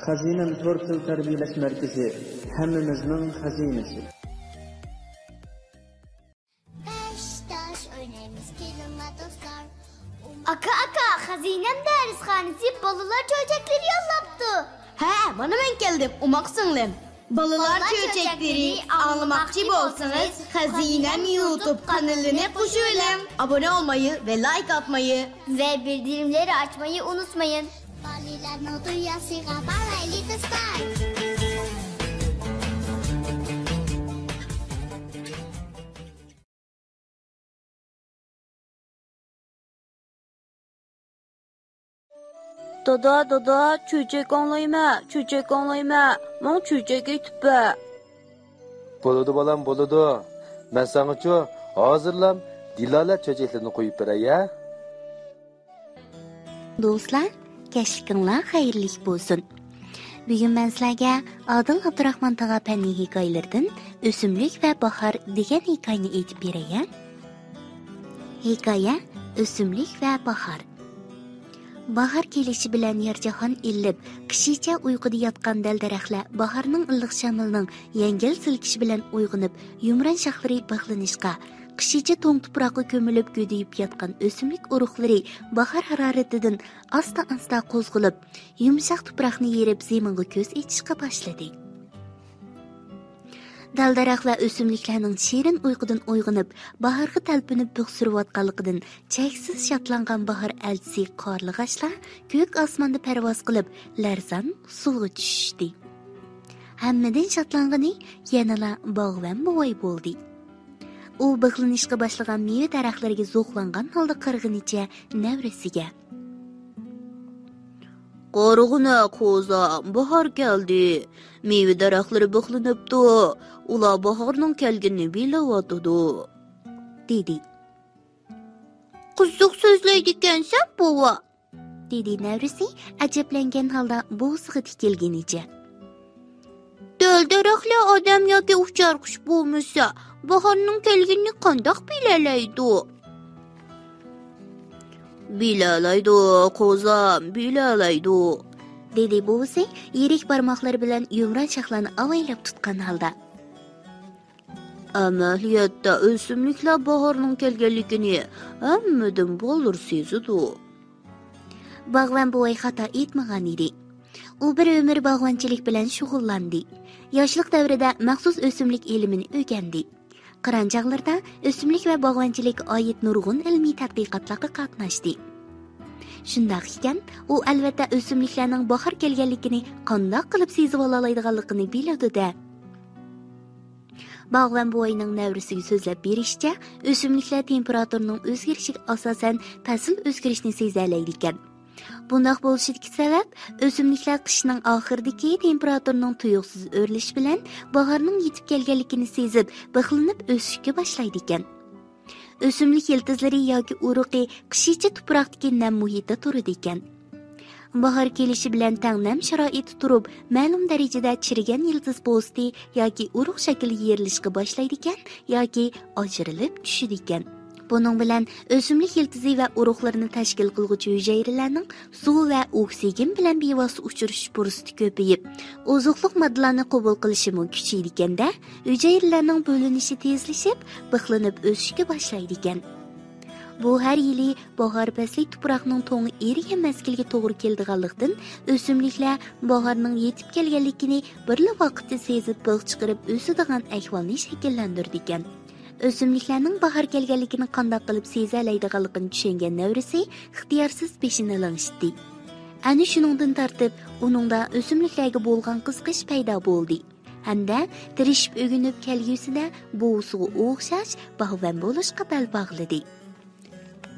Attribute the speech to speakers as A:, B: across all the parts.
A: Xazinem Tortil Terbiyeleş Merkezi hemmimizin hazinesi.
B: Aka, Hazinem dershanesi balılar çöçekleri yollaptı.
C: He, bana ben geldim, umaksınlım. Balılar çöçekleri anlamakçı olsanız Hazinem YouTube kanalına koşulun. Abone olmayı ve like atmayı
B: Ve bildirimleri açmayı unutmayın.
D: Dada, çöçek anlayma. Mon çöçek etip
E: Boludu balam, boludu. Ben sana şu hazırlam Dilala çöçeklerini koyup beray ya.
F: Dostlar, keşkinler hayırlı olsun. Bugün ben sizlerge Adil Abdurrahman Tağa Penni hikayelerden Ösümlük ve Bahar degen hikayeni etip bereyim. Hikaye Ösümlük ve Bahar. Bahar kelişi bilen yerjahan illib, kishicha uyquda yatgan dal-daraxtlar baharning illiq shamilining yengil silkishi bilan uyg'onib, yumran shaxlari bog'lanishga, kishicha to'ng tuproqqa ko'milib go'dayib yotgan o'simlik urug'lari bahar haroratidan asta-asta qo'zg'alib, yumshoq tuproqni yerib zeminga ko'z etishga boshladi. Dal-daraxt va o'simliklarning shirin uyqudan uyg'onib, baharga talpinib buxsurayotganligidan cheksiz shodlangan bahor elchisi qorli g'ashlar ko'k osmonda parvoz qilib, larzon suvga tushdi. Hammadan shodlangani yanala bog'van buvoy bo'ldi. U big'lanishga boshlagan meva daraxtlariga zo'qlangan holda qirg'inicha navrasiga: "Qorug'una qo'zam, bahor keldi. Meva daraxtlari bog'lanibdi. Ular bahorning kelganini bilayotdi", dedi. "Qiziq so'zlaydi ekansan, bova", dedi navrasi ajablangan holda buvisiga tikilganicha. "Dal-daraxtlar odam yoki uchar qush bo'lmasa, bahorning kelganini qandoq bilalaydi?" "Bilalaydi, qo'zam, bilalaydi", dedi buvisi yirik barmoqlari bilan yumron shaxlarni avaylab tutgan holda. "Amaliyotda o'simliklar bahorning kelganligini hammadan bo'lur sezadi." Bog'van buvoy xato etmagan edi. U bir umr bog'vanchilik bilan shug'ullandi. Yoshlik davrida maxsus o'simlik ilmini o'rgandi. Qiron chog'larda o'simlik va bog'vanchilik oid nurg'un ilmiy tadqiqotlarga qatnashdi. Shundoq ekan, u albatta o'simliklarning bahor kelganligini qandoq qilib sezib olaydiganligini biladi-da. Bog'van buvoyning navrasiga so'zlab berishicha, o'simliklar temperaturaning o'zgarishiga asosan fasl o'zgarishni sezalaydi ekan. Bundoq bo'lishidagi sabab o'simliklar qishning oxiridagi temperaturaning tuyuqsiz o'rilishi bilan bahorning yetib kelganligini sezib, bixlinib o'sishga boshlaydi ekan. O'simlik yiltizlari yoki urug'i qishicha tuproqdagi nam muhitda turadi ekan. Bahor kelishi bilan tang nam sharoiti turib, ma'lum darajada chirigan yiltiz po'sti yoki urug' shakli yerilishga boshlaydi ekan yoki ajrilib tushadi ekan. Buning bilan o'simlik yiltizi va urug'larini tashkil qiluvchi hujayralarning suv va oksigen bilan bevosita uchrashish fursati ko'payib, ozuqliq moddalarni qabul qilishi kuchaydi ekanda, hujayralarning bo'linishi tezlashib, bixlanib o'sishga boshlaydi ekan. Bu har yili bahor fasli tuproqning to'ngi erigan mezgilga to'g'ri keladiganlikdan o'simliklar bahorning yetib kelganligini birla vaqtda sezib, bug' chiqarib o'sadigan ahvolni shakllantirdi ekan. O'simliklarning bahor kelganligini qanday qilib sezalaydiganligini tushungan navrasi ixtiyorsiz peshini langishdi. Ana shuningdan tortib, uningda o'simliklarga bo'lgan qiziqish paydo bo'ldi. Hamda tirishib o'rganib kelgusida buvisiga o'xshash bog'van bo'lishga bel bog'ladi.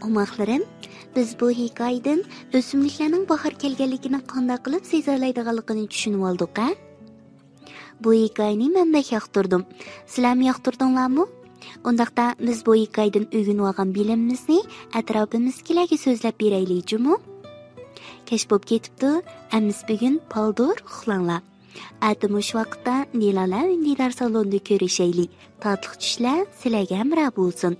F: Umaqlarim, biz bu hikoyadan o'simliklarning bahor kelganligini qanday qilib sezalaydiganligini tushunib oldik. Bu hikoyani men yoqtirdim. Sizlar yoqtirdinglarmi? Undaqda biz bu hikoyadan o'rganib olgan bilimimizni atrofimizdagilarga so'zlab beraylikmi? Kech bo'lib ketibdi, amiz bugun paldur uxlanglar. Atmush vaqtda Dilala Undidar salonida ko'rishaylik. Tatliq tushlar sizlarga hamroh bo'lsin.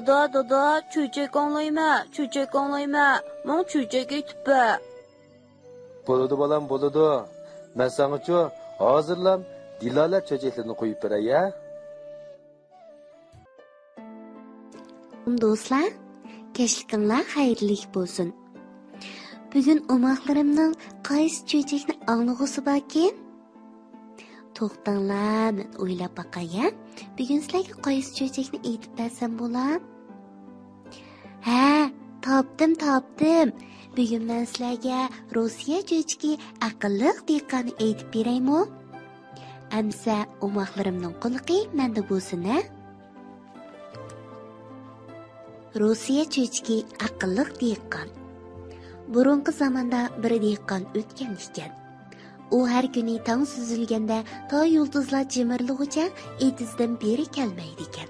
D: Dada, çöçek anlayma, çöçek anlayma. Mon çöçek etip.
E: Boludu balam boludu. Ben sana şu hazırlam Dilala çöçeklerini koyup beray ya.
F: Do'stlar, kechlikinglar xayrlik bo'lsin. Bugun umoqlarimning qaysi cho'chakni anglag'usi borkin? To'xtanglar, men o'ylab baqayan. Bugun sizlarga qaysi cho'chakni aytib bersam bo'lar? Ha, topdim. Bugun men sizlarga Rossiya cho'chagi aqlliq deqqani aytib beraymi? Amsa umoqlarimning qulqi menda bo'lsin-a? Rossiya cho'chagi aqlliq deqqan. Burungi zamonda bir deqqan o'tgan ekan. U har kuni tong suzilganda to yulduzlar jimirlig'icha etizdan beri kelmaydi ekan.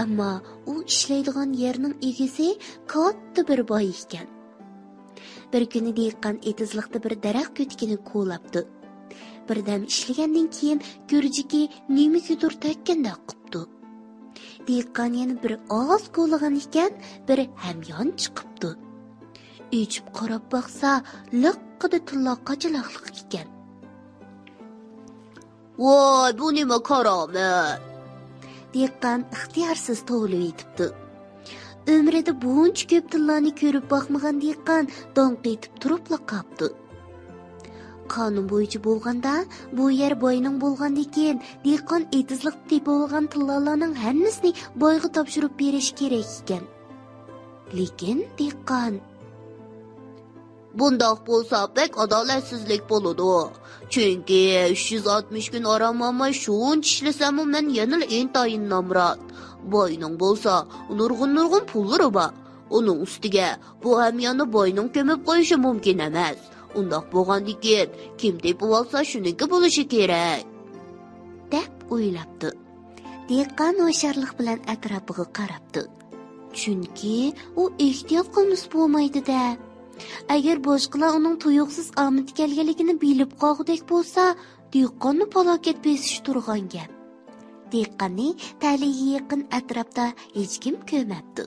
F: Ammo u ishlaydigan yerning egasi katta bir boy ekan. Bir kuni deqqan etizlikda bir daraxt ko'tkini ko'labdi. Birdam ishlagandan keyin ko'rjiki nimikidir takkanda qipti. Deqqan yana bir oz ko'lagan ekan, bir hamyon chiqibdi. Ichib qarab baqsa, liqqida tilloqqa jilaqliq ekan.
C: Voy, bu nima karomat?
F: Deqqan ixtiyorsiz tovlib yetibdi. Umrida buncha ko'p tillarni ko'rib boqmagan deqqan donq etib turibla qolibdi. Qonun bo'yicha bo'lganda, bu yer boyning bo'lgandan keyin deqqan etizlik tepib olgan tillarning hammasini boyga topshirib berish kerak ekan. Lekin deqqan
C: Bundoq bo'lsa pek adolatsizlik bo'ladi. Chunki 360 kun orom olmay shuncha ishlasam men yana intayin nomrod. Boyning bo'lsa nurg'un pullari bor. Uning ustiga bu hamyonni boyning ko'mib qo'yishi mumkin emas. Undoq bo'lgandan keyin kim tepib olsa shuniki bo'lishi kerak.
F: deb o'ylabdi. Deqqan o'sharlik bilan atrofiga qarabdi. Chunki u ehtiyot qilmasa bo'lmaydi-da. Agar boshqalar uning tuyuqsiz omad kelganligini bilib qolgudek bo'lsa, deqqonni falokat besish turgan gap. Deqqanni taliga yaqin atrofda hech kim ko'rmabdi.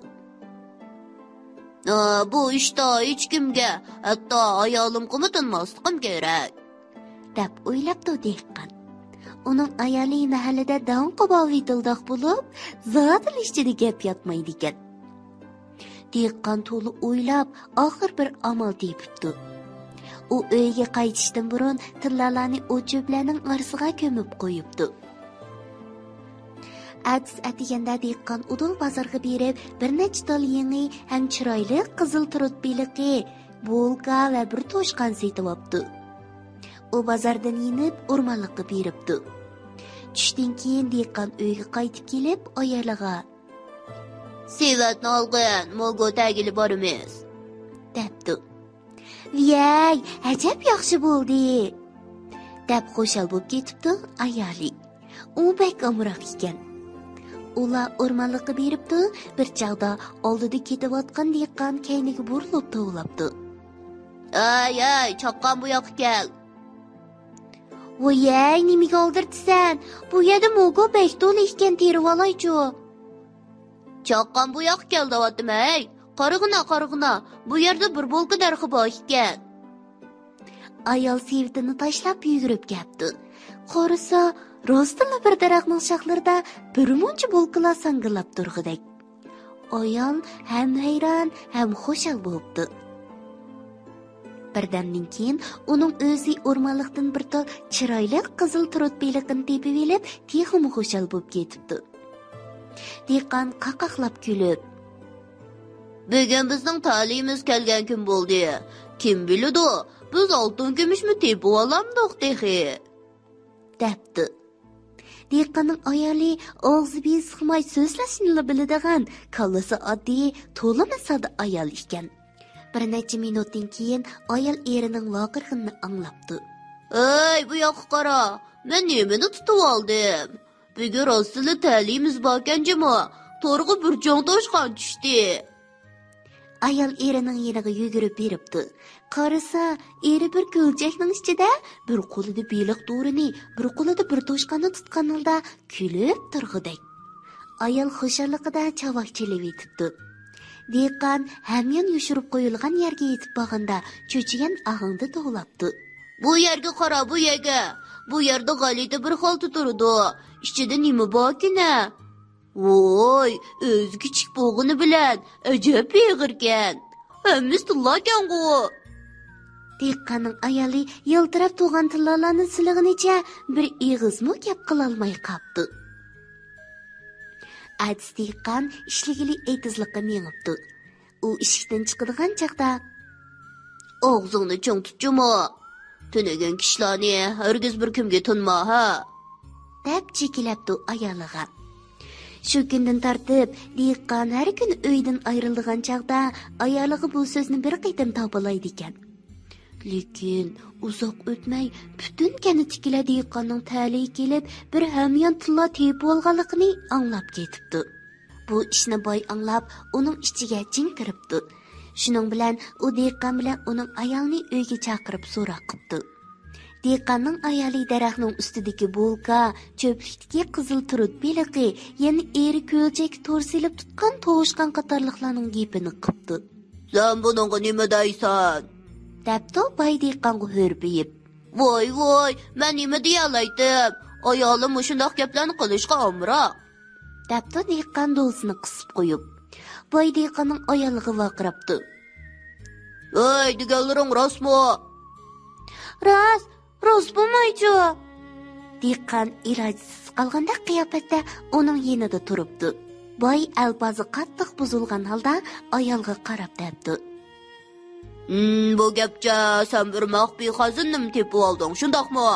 C: Bu ishda hech kimga, hatto ayolimga tinmasligim kerak,
F: deb o'ylabdi deqqan. Uning ayoli mahallada davom qo'bovitildoq bo'lib, zotil ichida gap yotmaydi ekan. Deqqan to'li o'ylab, oxir bir amal tepibdi. U uyga qaytishdan burun tillarni o'chiblarning orasiga ko'mib qo'yibdi. Atiganda deqqan udul bozorga berib, bir necha tal yangi ham chiroyli qizil turut beliqi, bulka va bir to'shqon setib olibdi. U bozordan yinib o'rmonlikqa beribdi. Tushdan keyin deqqan uyga qaytib kelib, ayoliga
C: "Sevatni olgin, mo'lga tagili borimiz", debdi.
F: Vay, ajab yaxshi bo'ldi. deb xo'shal bo'lib ketibdi ayoli. U bek amroq ekan. Ular o'rmonlikqa beribdi, bir chaqda oldida ketayotgan dehqon kayniga burilib tovlabdi.
C: Ay, chaqqon bu yoqqa kel.
F: Voy, nimaga oldirtsan? Bu yerda mo'go bek to'la ekan, terib olaychu.
C: Chaqqon bu yoqqa kel deyaptim, ey. Qarig'ina, bu yerda bir bolka darxi bor ekan.
F: Ayol sevitini tashlab yugurib ketdi. Qarasa, rostila bir daraxtning shoxlarida bir muncha bolkalar sangillab turg'idek. Ayol ham hayron, ham xushal bo'libdi. Birdamdan keyin uning o'zi o'rmonlikdan bir tol chiroyli qizil turut beliqini tepib olib, texmi xushal bo'lib ketibdi. Dehqon qaqaqlab kulib,
C: Bugun bizning ta'limimiz kelgan kun bo'ldi. Kim biladi, biz oltin kumushni tepib olamdik dehi.
F: debdi. Dehqonning ayoli og'zi bilan siqmay so'zlashni biladigan, kallasi oddiy, to'limi sada ayol ekan. Bir necha minutdan keyin ayol erining vaqirg'ini anglabdi.
C: Ey, bu yoqqa qara. Men nimani tutib oldim? Bugun rostila ta'limimiz borkanjimi? To'rg'i bir jon toshqon tushdi.
F: Ayol erining yeniga yugurib beribdi. Qarasa, eri bir ko'ljakning ichida bir qo'lida beliq do'rini, bir qo'lida bir toshqonni tutgan holda kulib turg'idek. Ayol xushalligidan chavoq chelib yetibdi. Dehqon hamyon yushirib qo'yilgan yerga yetib borganda cho'chigan ahangda to'labdi.
C: Bu yerga qara, bu yerga. Bu yerda g'alita bir xolta turdi. Ichida nima borkina? Voy, o'zi kichik bo'g'ini bilan ajab beg'irgan. Hammasi tillakan-ku.
F: Dehqonning ayoli yiltirab tug'an tillalarni silig'inicha bir ig'izmi gap qilolmay qoldi. Aziz dehqon ishligili etizliqqa mengibdi. U eshikdan chiqadigan chaqda
C: Og'zingni cho'ng tutjimi? Tunagan kishilarni hargiz bir kimga tunma, ha?
F: deb chekilabdi ayoliga. Shu kundan tortib dehqon har kun uydan ayrilgan chaqda ayoliga bu so'zni bir qitim topalaydi ekan. Lekin uzoq o'tmay butun kanitikilar dehqonning tali kelib bir hamyon tilla tepib olganligini anglab ketibdi. Bu ishni boy anglab uning ichiga jin kiribdi. Shuning bilan u dehqon bilan uning ayolini uyga chaqirib so'roq qildi. Dehqonning ayoli daraxtning ustidagi bolka, cho'plikdagi qizil turut beliqi, yana eri ko'lchak to'rsilib tutgan tovushqon qatorliqlarning gapini qildi.
C: Sen buningga nima deysan?
F: Debdi boy dehqonga hurpiyib.
C: Voy, men nima deyalaydim? Ayolim shundoq gaplarni qilishga amroq.
F: Debdi dehqon do'lsini qisib qo'yib. Boy dehqonning ayoliga vaqirabdi.
C: Ey, deganlaring rostmi?
F: Rost bo'lmaydi. Dehqon ilojsiz qolganda qiyofatda uning yonida turibdi. Boy albozi qattiq buzilgan holda ayolga qarab debdi.
C: Bu gapcha sen bir maxfiy xazinni tepib olding, shundoqmi?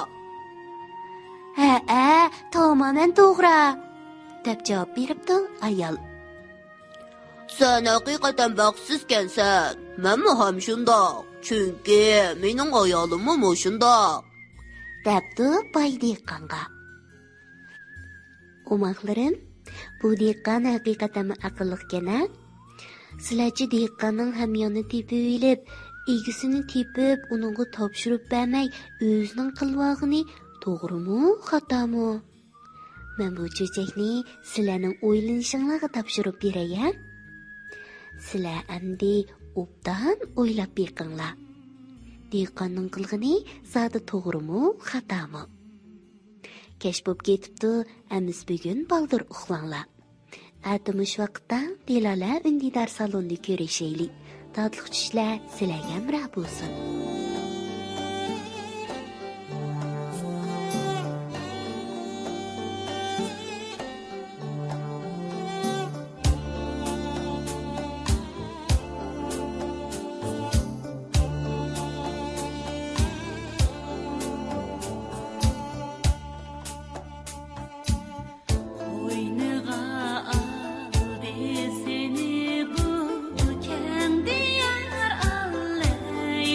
F: Ha, tamamen to'g'ri, deb javob beribdi ayol.
C: Sen haqiqatan baxtsizkansan. Menmi ham shundoq. Chunki mening ayolimmi shundoq.
F: Debdi boy dehqonga. O'maqlarim, bu dehqon haqiqatan aqlliqkana? Sizlarchi dehqonning hamyonni tepib olib, egisini tepib, uningga topshirib bermay, o'zining qilvog'ini to'g'rimi, xatomi? Men bu cho'chakni sizlarning o'ylanishinglarga topshirib beray-a? Sizlar endi obdan o'ylab beqinglar. Dehqonning qilgani zodi to'g'rimi, xatomi? Kech bo'lib ketibdi, amiz bugun baldir uxlanglar. Atimish vaqtda Dilala Undidar salonda ko'rishaylik. Tatli tushlar sizlarga hamroh bo'lsin.
G: Seni bu kendi yar alley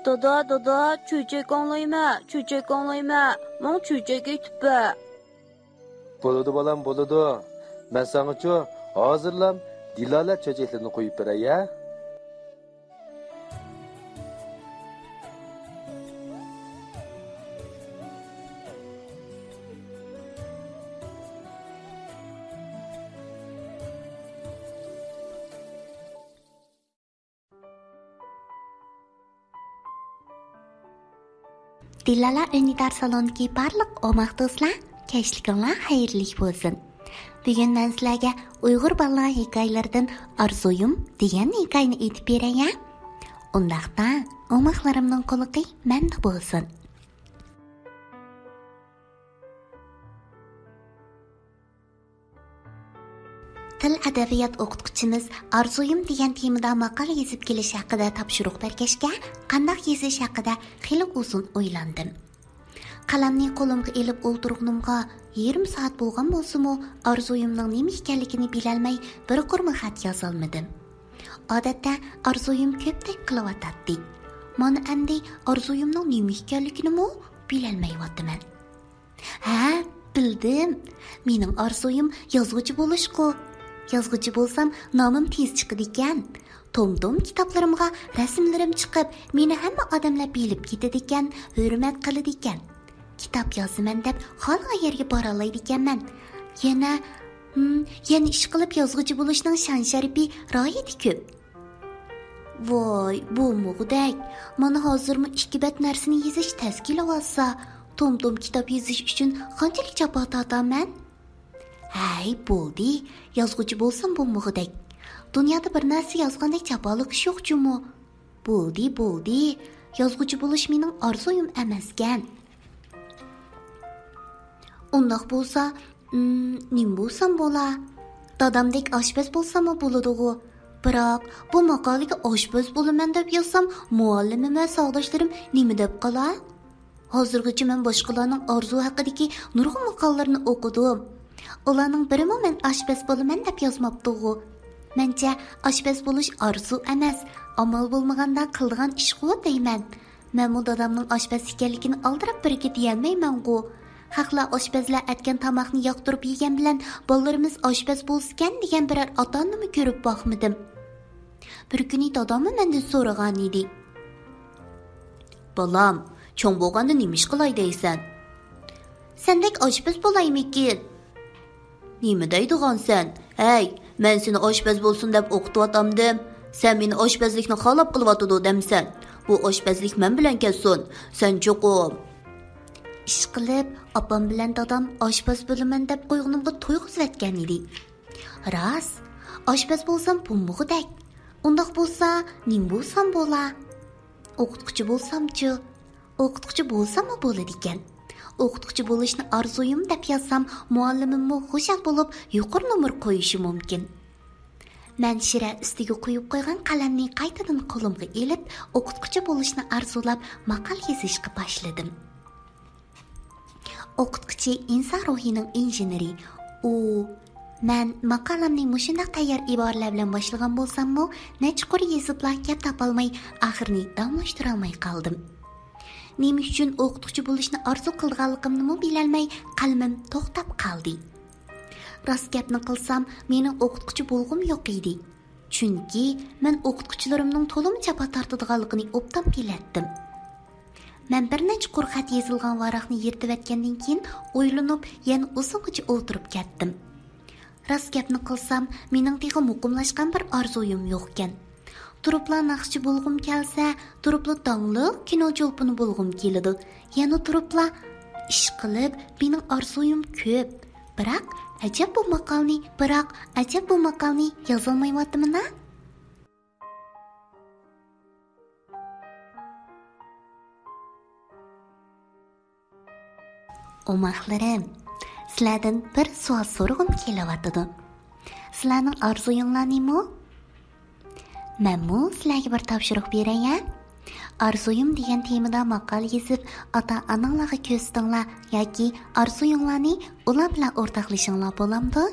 D: Dada, çöçek anlayma, çöçek anlayma. Mon çöçek etip.
E: Boludu balam boludu. Ben sana şu hazırlam Dilola çöçeklerini koyup beray ya.
F: Dilola Unidar salonidagi barliq omaq do'stlar, kechliginglar xayrli bo'lsin. Bugun men sizlarga Uyg'ur bolalar hikoyalaridan Arzuyum degan hikoyani aytib beray. Undaqda omaqlarimning quliqi menda bo'lsin. Til adabiyot o'qituvchimiz Arzuyum degan temada maqol yozib kelish haqida topshiriq bergachga, qanday yozish haqida xeyli uzun o'ylandim. Qalamni qo'limga elib o'ltirganimga 20 soat bo'lgan bo'lsa-mu, Arzuyumning nima ekanligini bilolmay bir qurma xat yozolmadim. Odatda Arzuyum ko'pdek qilyotadi. Mana endi Arzuyumning nima ekanligini bilolmayapman. Ha, bildim. Mening Arzuyum yozuvchi bo'lish-ku. Yozuvchi bo'lsam, nomim tez chiqadi ekan. Tom-tom kitoblarimga rasmlarim chiqib, meni hamma odamlar bilib ketadi ekan, hurmat qiladi ekan. Kitob yozaman deb xalq yerga bora oladi ekanman. Yana ish qilib yozuvchi bo'lishning shon-sharifi royati ko'p. Voy, bu mug'dak. Mana hozirmi 2 bet narsani yozish tashkil olsa, tom-tom kitob yozish uchun qanchalik jafo tortaman? Hay, bo'ldi. Yozuvchi bo'lsam bu mug'dak. Dunyoda bir narsa yozgandek jafoliq ish yo'q-chumi? Bo'ldi. Yozuvchi bo'lish mening orzuyim emaskan. Undaq bo'lsa, nim bo'lsam bo'la. Dadamdek oshpaz bo'lsam bo'ladi-ku. Biroq bu maqolaga oshpaz bo'laman deb yozsam, muallimim va sog'doshlarim nima deb qolar? Hozirgacha men boshqalarning orzu haqidagi nurg'un maqolalarni o'qidim. Ularning birimi men oshpaz bo'laman deb yozmabdi-ku. Mencha oshpaz bo'lish orzu emas, amal bo'lmaganda qilgan ish-ku deyman. Men bu dadamning oshpaz ekanligini aldirab birga deyolmayman-ku. Haqlar oshpazlar aytgan tomoqni yoqtirib yegan bilan bolalarimiz oshpaz bo'lsin degan biror ota-onani ko'rib boqmadim. Bir kuni dadamni mendan so'ragan edi. Bolam, cho'ng bo'lganda nima ish qilay deysan? Sendek oshpaz bo'laymikin? Nima deydigansan? Hey, men seni oshpaz bo'lsin deb o'qityapamdim. Sen meni oshpazlikni xalab qilyotdi demsan. Bu oshpazlik men bilan kelsin. Sen cho'qim. Ish qilib, opam bilan dadam oshpaz bo'laman deb qo'yganimga to'yg'izayotgan edi. Ras, oshpaz bo'lsam pumbug'dak. Undaq bo'lsa, nim bo'lsam bo'la. O'qituvchi bo'lsam-chi? O'qituvchi bo'lsam-mi bo'ladi ekan? O'qituvchi bo'lishni orzuyim deb yozsam, muallimimmi xushal bo'lib, yuqori nomer qo'yishi mumkin. Men shira ustiga qo'yib qo'ygan qalamni qaytadan qo'limga elib, o'qituvchi bo'lishni arzulab, maqol yozishga boshladim. O'qituvchi inson ruhining injeneri. Men maqolamni mushundaq tayyor iboralar bilan boshlagan bo'lsam-mu, nechqur yeziblar gap topolmay, oxirini davomlashtira olmay qoldim. Nima uchun o'qituvchi bo'lishni orzu qilganligimni bilolmay, qalbim to'xtab qoldi. Rost gapni qilsam, mening o'qituvchi bo'lg'im yo'q edi. Chunki men o'qituvchilarimning to'lim jafo tortadiganligini obdan bilardim. Men bir necha qurxat yozilgan varaqni yirtib keyin o'ylanib, yana uzungacha o'tirib ketdim. Rost gapni qilsam, mening tega muqimlashgan bir orzuyim yo'q ekan. Turupla naqshchi bo'lg'im kelsa, turupla dongliq kino jo'lpini bo'lg'im keladi. Yana turupla ish qilib, mening orzuyim ko'p. Biroq ajab bu maqolni yozolmayapman-a? Omaqlarim, sizlardan bir savol so'rag'im kelyapti. Sizlarning orzuyinglar nima? Menmu sizlarga bir topshiriq beray. Arzuyim degan temada maqol yozib, ota-onanglarga ko'rsatinglar yoki orzuyinglarni ular bilan o'rtoqlashinglar bo'lamdi.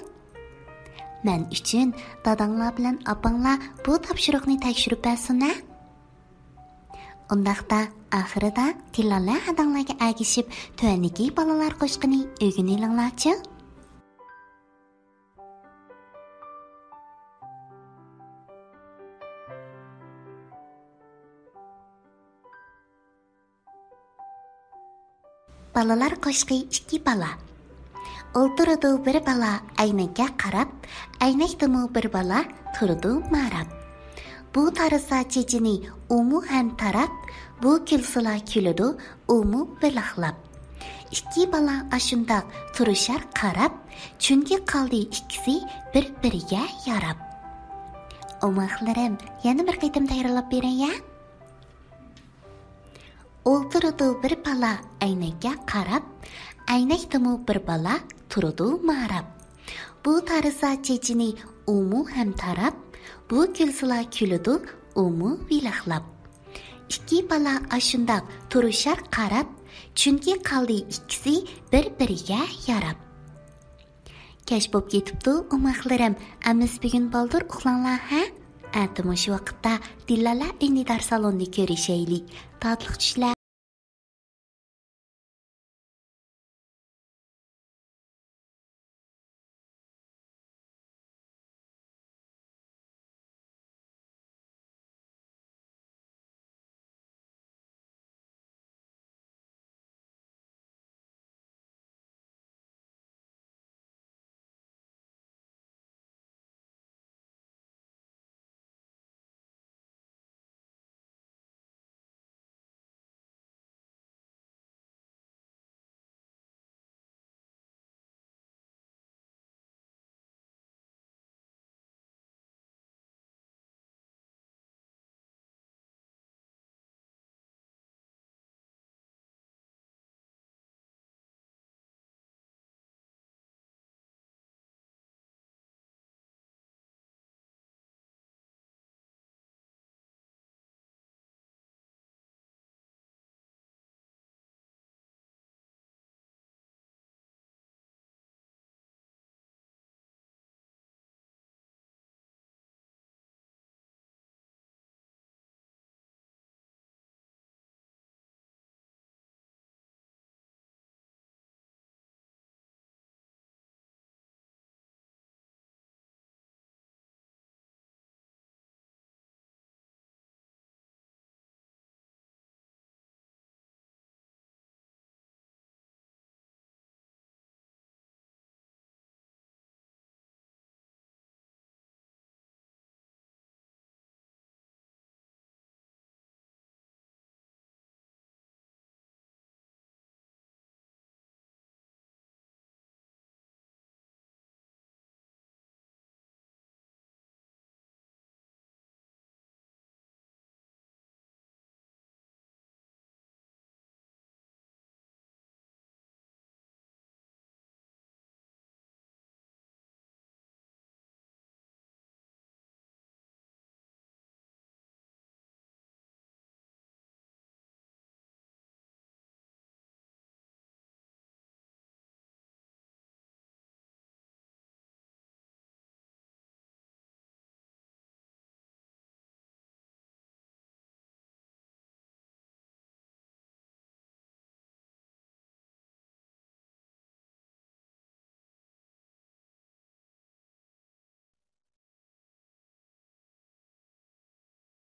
F: Men uchun dadanglar bilan opanglar bu topshiriqni tekshirib bersinlar. Ondaqda axırida Tilala adamlarga agishib tövəndəki balalar qoşqini öyrənilinglarçı. Balalar qoşqi 2 bala. O'ltirdi bir bala aynakka qarab, aynakdimi bir bala turdi marab. Bu tarzda chechini umu ham tarab, bu kilsila kulidi umu bilaqlab. 2 bala ashundaq turishar qarab, chunki qaldi ikkisi bir-biriga yarab. Omoqlarim, yana bir qitim tayyorlab beray-ya. O'ltirdi bir bala aynakka qarab, aynakdimi bir bala turdi marab. Bu tarzda chechini umu ham tarab, bu kilsila kulidi umu bilaqlab. 2 bala ashundaq turishar qarab, chunki qaldi ikkisi bir-biriga yarab. Kech bo'p ketibdi, omoqlarim. Amiz bugun baldur uxlanglar, ha? Atimish vaqtda Dilala indidar salonni ko'rishaylik. Tatliq tushlar.